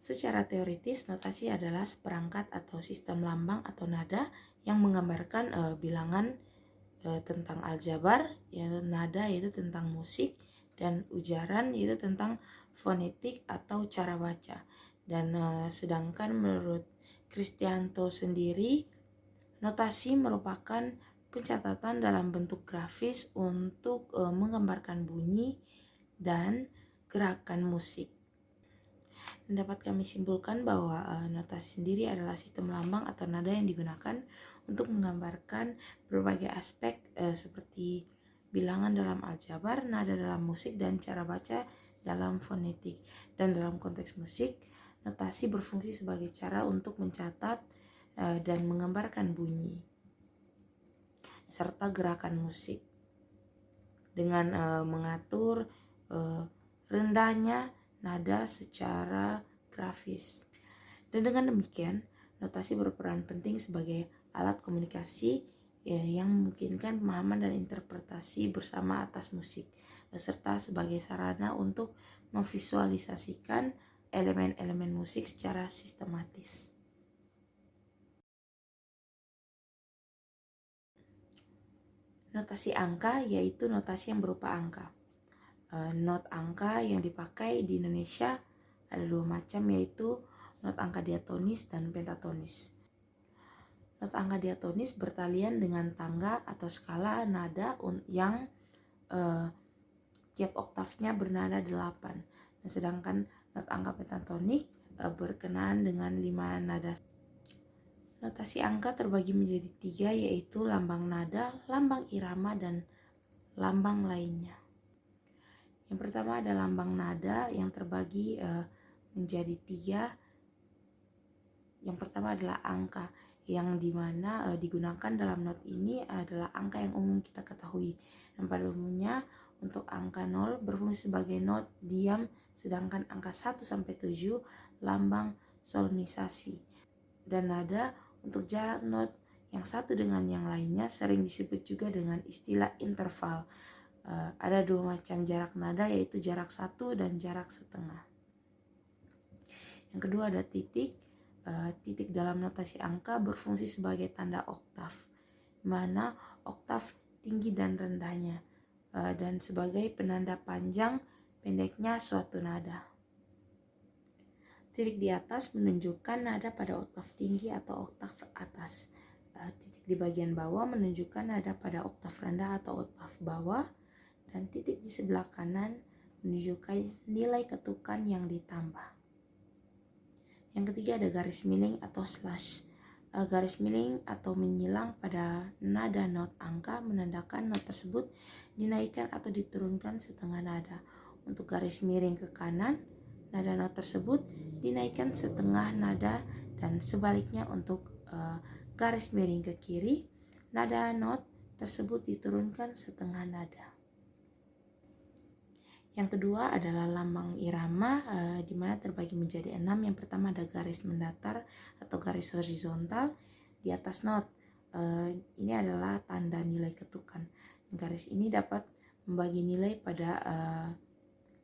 Secara teoritis, notasi adalah seperangkat atau sistem lambang atau nada yang menggambarkan bilangan tentang aljabar, yaitu nada yaitu tentang musik, dan ujaran yaitu tentang fonetik atau cara baca. Dan sedangkan menurut Kristianto sendiri, notasi merupakan pencatatan dalam bentuk grafis untuk menggambarkan bunyi dan gerakan musik. Dan dapat kami simpulkan bahwa notasi sendiri adalah sistem lambang atau nada yang digunakan untuk menggambarkan berbagai aspek seperti bilangan dalam aljabar, nada dalam musik, dan cara baca dalam fonetik. Dan dalam konteks musik, notasi berfungsi sebagai cara untuk mencatat dan menggambarkan bunyi serta gerakan musik dengan mengatur rendahnya nada secara grafis. Dan dengan demikian, notasi berperan penting sebagai alat komunikasi yang memungkinkan pemahaman dan interpretasi bersama atas musik, serta sebagai sarana untuk memvisualisasikan elemen-elemen musik secara sistematis. Notasi angka yaitu notasi yang berupa angka. Not angka yang dipakai di Indonesia ada dua macam, yaitu not angka diatonis dan pentatonis. Not angka diatonis bertalian dengan tangga atau skala nada yang tiap oktavnya bernada 8. Sedangkan not angka pentatonik berkenaan dengan 5 nada. Notasi angka terbagi menjadi 3, yaitu lambang nada, lambang irama, dan lambang lainnya. Yang pertama ada lambang nada yang terbagi menjadi 3. Yang pertama adalah angka, yang dimana digunakan dalam not ini adalah angka yang umum kita ketahui. Dan pada umumnya untuk angka 0 berfungsi sebagai not diam, sedangkan angka 1 sampai 7 lambang solmisasi. Dan nada untuk jarak not yang satu dengan yang lainnya sering disebut juga dengan istilah interval. Ada dua macam jarak nada, yaitu jarak 1 dan jarak setengah. Yang kedua ada titik. Titik dalam notasi angka berfungsi sebagai tanda oktav, mana oktav tinggi dan rendahnya, dan sebagai penanda panjang pendeknya suatu nada. Titik di atas menunjukkan nada pada oktav tinggi atau oktav atas. Titik di bagian bawah menunjukkan nada pada oktav rendah atau oktav bawah. Dan titik di sebelah kanan menunjukkan nilai ketukan yang ditambah. Yang ketiga ada garis miring atau slash. Garis miring atau menyilang pada nada not angka menandakan not tersebut dinaikkan atau diturunkan setengah nada. Untuk garis miring ke kanan, nada not tersebut dinaikkan setengah nada, dan sebaliknya untuk garis miring ke kiri, nada not tersebut diturunkan setengah nada. Yang kedua adalah lambang irama, di mana terbagi menjadi 6. Yang pertama ada garis mendatar atau garis horizontal di atas not. Ini adalah tanda nilai ketukan. Garis ini dapat membagi nilai pada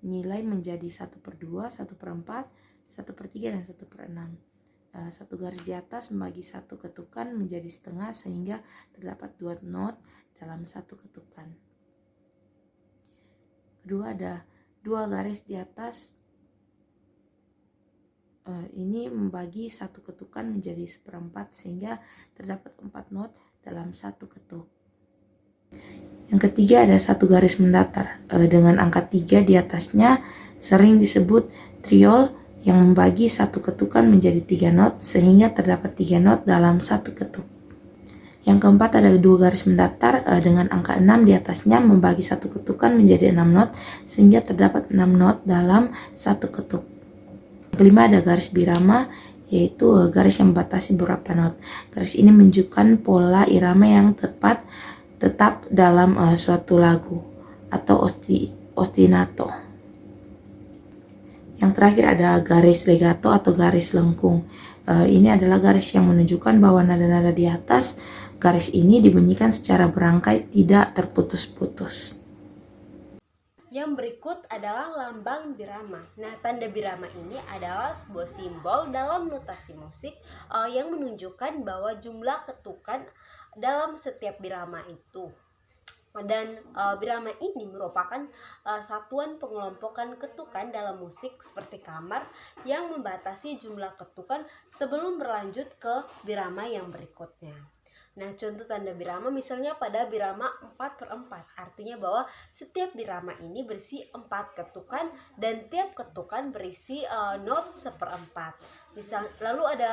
nilai menjadi 1/2, 1/4, 1/3, dan 1/6. Satu garis di atas membagi satu ketukan menjadi setengah, sehingga terdapat 2 not dalam satu ketukan. Kedua ada 2 garis di atas, ini membagi satu ketukan menjadi 1/4, sehingga terdapat 4 not dalam satu ketuk. Yang ketiga ada 1 garis mendatar dengan angka 3 di atasnya, sering disebut triol, yang membagi satu ketukan menjadi 3 not, sehingga terdapat 3 not dalam satu ketuk. Yang keempat ada 2 garis mendatar dengan angka 6 di atasnya, membagi satu ketukan menjadi 6 not, sehingga terdapat 6 not dalam satu ketuk. Yang kelima ada garis birama, yaitu garis yang membatasi beberapa not. Garis ini menunjukkan pola irama yang tetap dalam suatu lagu atau ostinato. Yang terakhir ada garis legato atau garis lengkung. Ini adalah garis yang menunjukkan bahwa nada-nada di atas garis ini dibunyikan secara berangkai, tidak terputus-putus. Yang berikut adalah lambang birama. Nah, tanda birama ini adalah sebuah simbol dalam notasi musik yang menunjukkan bahwa jumlah ketukan dalam setiap birama itu. Dan birama ini merupakan satuan pengelompokan ketukan dalam musik seperti kamar yang membatasi jumlah ketukan sebelum berlanjut ke birama yang berikutnya. Nah, contoh tanda birama misalnya pada birama 4/4, artinya bahwa setiap birama ini berisi 4 ketukan dan tiap ketukan berisi not 1/4. Lalu ada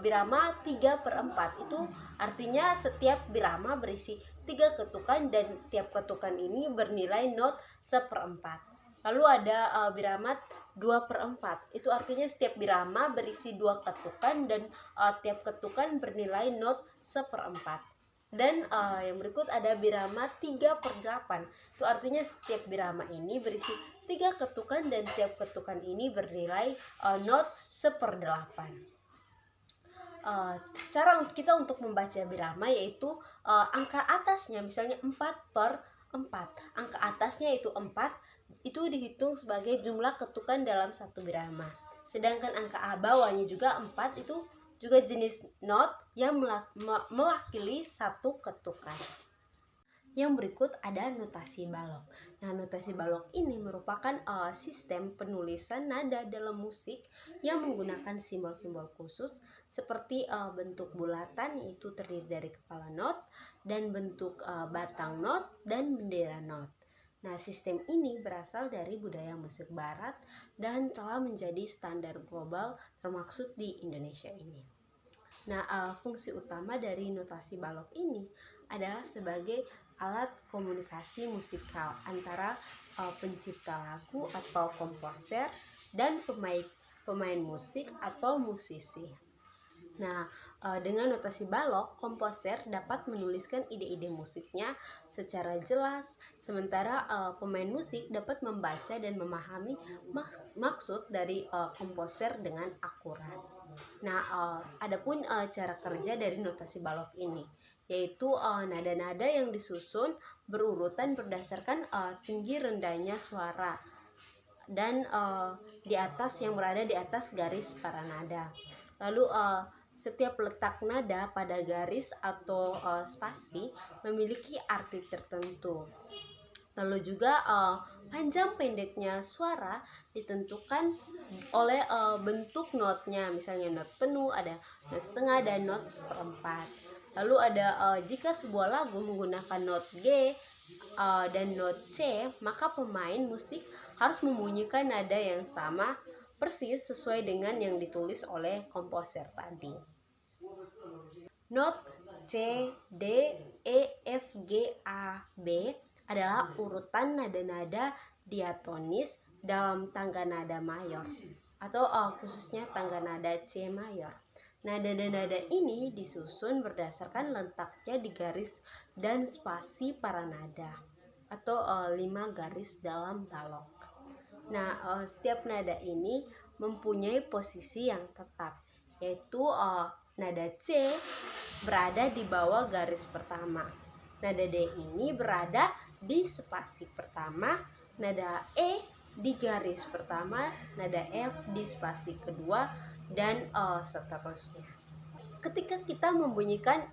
birama 3/4, itu artinya setiap birama berisi 3 ketukan dan tiap ketukan ini bernilai not 1/4. Lalu ada birama 2/4, itu artinya setiap birama berisi 2 ketukan dan tiap ketukan bernilai not 1/4. Dan yang berikut ada birama 3/8, itu artinya setiap birama ini berisi 3 ketukan dan tiap ketukan ini bernilai not 1/8. Cara kita untuk membaca birama yaitu angka atasnya, misalnya 4/4, angka atasnya itu 4, itu dihitung sebagai jumlah ketukan dalam satu birama. Sedangkan angka bawahnya juga 4, itu juga jenis not yang mewakili satu ketukan. Yang berikut ada notasi balok. Nah, notasi balok ini merupakan sistem penulisan nada dalam musik yang menggunakan simbol-simbol khusus seperti bentuk bulatan, yaitu terdiri dari kepala not, dan bentuk batang not dan bendera not. Nah, sistem ini berasal dari budaya musik barat dan telah menjadi standar global termaksud di Indonesia ini. Nah, fungsi utama dari notasi balok ini adalah sebagai alat komunikasi musikal antara pencipta lagu atau komposer dan pemain musik atau musisi. Nah, dengan notasi balok, komposer dapat menuliskan ide-ide musiknya secara jelas, sementara pemain musik dapat membaca dan memahami maksud dari komposer dengan akurat. Nah, adapun cara kerja dari notasi balok ini, yaitu nada-nada yang disusun berurutan berdasarkan tinggi rendahnya suara dan di atas yang berada di atas garis para nada. Lalu setiap letak nada pada garis atau spasi memiliki arti tertentu. Lalu juga panjang pendeknya suara ditentukan oleh bentuk notnya, misalnya not penuh, ada not setengah, dan not 1/4. Lalu ada jika sebuah lagu menggunakan not G dan not C, maka pemain musik harus membunyikan nada yang sama persis sesuai dengan yang ditulis oleh komposer tadi. Not C, D, E, F, G, A, B adalah urutan nada-nada diatonis dalam tangga nada mayor atau khususnya tangga nada C mayor. Nada-nada ini disusun berdasarkan letaknya di garis dan spasi para nada atau 5 garis dalam balok. Nah, setiap nada ini mempunyai posisi yang tetap, yaitu nada C berada di bawah garis pertama, nada D ini berada di spasi pertama, nada E di garis pertama, nada F di spasi kedua, dan seterusnya. Ketika kita membunyikan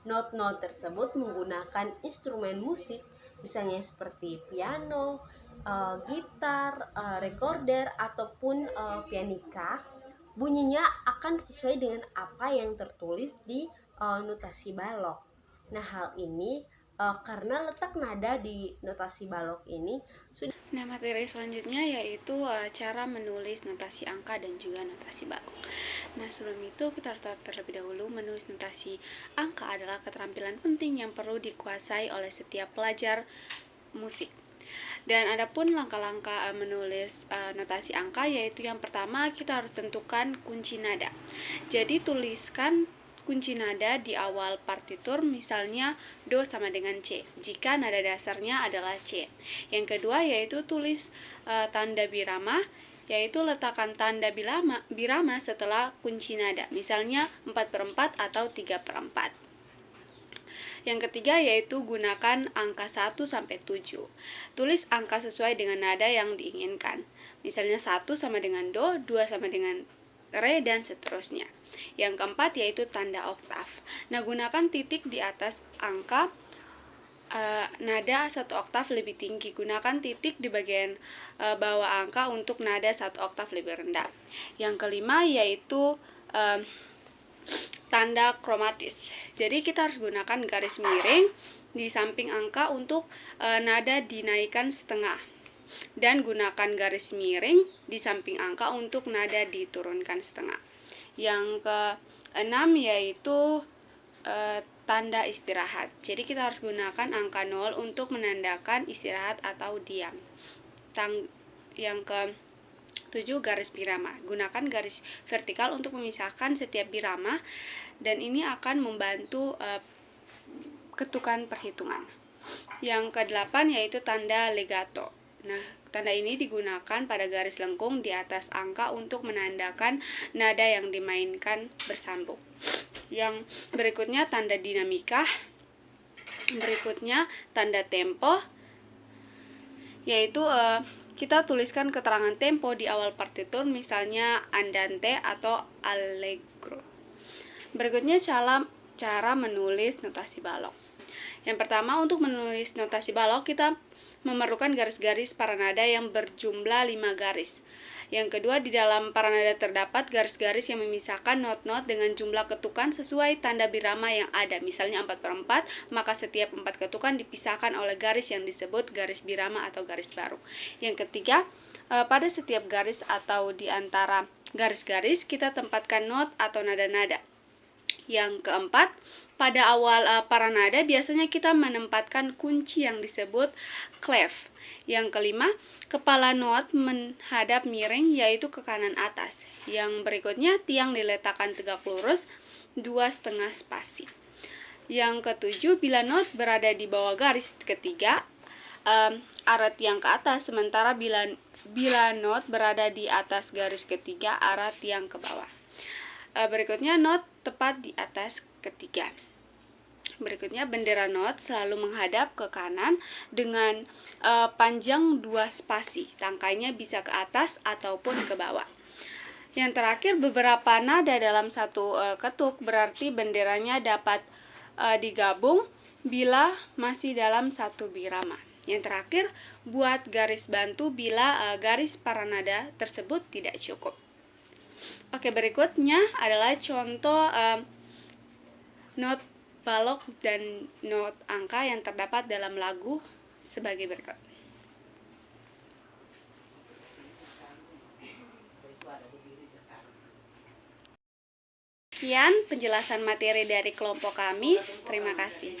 not-not tersebut menggunakan instrumen musik, misalnya seperti piano, gitar, recorder, ataupun pianika, bunyinya akan sesuai dengan apa yang tertulis di notasi balok. Nah, hal ini karena letak nada di notasi balok ini sudah. Nah, materi selanjutnya yaitu cara menulis notasi angka dan juga notasi balok. Nah, sebelum itu kita harus tahu terlebih dahulu menulis notasi angka adalah keterampilan penting yang perlu dikuasai oleh setiap pelajar musik. Dan adapun langkah-langkah menulis notasi angka, yaitu yang pertama kita harus tentukan kunci nada. Jadi tuliskan kunci nada di awal partitur, misalnya do sama dengan C jika nada dasarnya adalah C. Yang kedua yaitu tulis tanda birama, yaitu letakkan tanda birama setelah kunci nada, misalnya 4/4 atau 3/4. Yang ketiga yaitu gunakan angka 1 sampai 7. Tulis angka sesuai dengan nada yang diinginkan. Misalnya 1 sama dengan do, 2 sama dengan re, dan seterusnya. Yang keempat yaitu tanda oktav. Nah, gunakan titik di atas angka nada 1 oktav lebih tinggi. Gunakan titik di bagian bawah angka untuk nada 1 oktav lebih rendah. Yang kelima yaitu tanda kromatis. Jadi kita harus gunakan garis miring di samping angka untuk nada dinaikkan setengah, dan gunakan garis miring di samping angka untuk nada diturunkan setengah. Yang keenam yaitu tanda istirahat. Jadi kita harus gunakan angka 0 untuk menandakan istirahat atau diam. Yang ke-7 garis birama. Gunakan garis vertikal untuk memisahkan setiap birama, dan ini akan membantu ketukan perhitungan. Yang ke-8 yaitu tanda legato. Nah, tanda ini digunakan pada garis lengkung di atas angka untuk menandakan nada yang dimainkan bersambung. Yang berikutnya tanda dinamika. Berikutnya tanda tempo, yaitu kita tuliskan keterangan tempo di awal partitur, misalnya andante atau allegro. Berikutnya cara menulis notasi balok. Yang pertama, untuk menulis notasi balok kita memerlukan garis-garis paranada yang berjumlah 5 garis. Yang kedua, di dalam paranada terdapat garis-garis yang memisahkan not-not dengan jumlah ketukan sesuai tanda birama yang ada. Misalnya 4/4, maka setiap 4 ketukan dipisahkan oleh garis yang disebut garis birama atau garis baru. Yang ketiga, pada setiap garis atau di antara garis-garis kita tempatkan not atau nada-nada. Yang keempat, pada awal paranada biasanya kita menempatkan kunci yang disebut clef. Yang kelima, kepala not menghadap miring, yaitu ke kanan atas. Yang berikutnya, tiang diletakkan tegak lurus, 2,5 spasi. Yang ketujuh, bila not berada di bawah garis ketiga, arah tiang ke atas, sementara bila not berada di atas garis ketiga, arah tiang ke bawah. Berikutnya, not tepat di atas ketiga. Berikutnya, bendera not selalu menghadap ke kanan dengan panjang 2 spasi. Tangkainya bisa ke atas ataupun ke bawah. Yang terakhir, beberapa nada dalam satu ketuk, berarti benderanya dapat digabung bila masih dalam satu birama. Yang terakhir, buat garis bantu bila garis paranada tersebut tidak cukup. Oke, berikutnya adalah contoh not balok dan not angka yang terdapat dalam lagu sebagai berikut. Sekian penjelasan materi dari kelompok kami. Terima kasih.